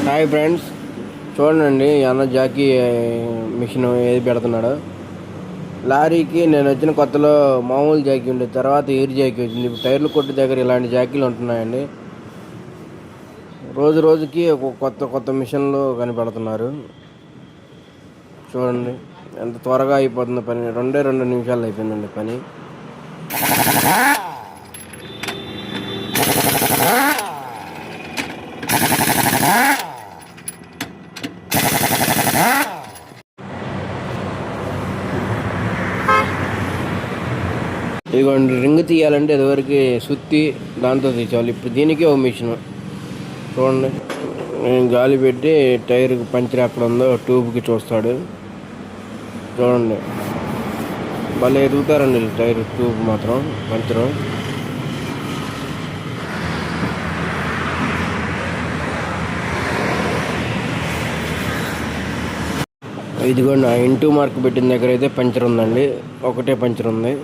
Hi friends, చూడండి అన్న Jackie machine ఏది పెడుతున్నాడు. లారీకి నేను వచ్చిన కొత్తలో మామూలు జాకీ ఉండేది, తర్వాత ఎయిర్ జాకీ వచ్చింది. ఇప్పుడు టైర్లు కొట్టు దగ్గర ఇలాంటి జాకీలు ఉంటున్నాయండి. రోజు రోజుకి ఒక కొత్త మిషన్లు కనిపెడుతున్నారు. చూడండి ఎంత త్వరగా అయిపోతుంది పని. 2 నిమిషాలు అయిపోయిందండి పని. ఇదిగోండి, రింగ్ తీయాలంటే ఇదివరకు సుత్తి దాంతో తీసేవాళ్ళు. ఇప్పుడు దీనికి ఒక మిషన్. చూడండి, గాలి పెట్టి టైర్కి పంచర్ ఎక్కడ ఉందో ట్యూబ్కి చూస్తాడు. చూడండి, భలే ఎదుగుతారండి టైర్ ట్యూబ్ మాత్రం పంచరు. ఇదిగోండి, ఆ ఇంటూ మార్క్ పెట్టిన దగ్గర అయితే పంచర్ ఉందండి. ఒకటే పంచర్ ఉంది.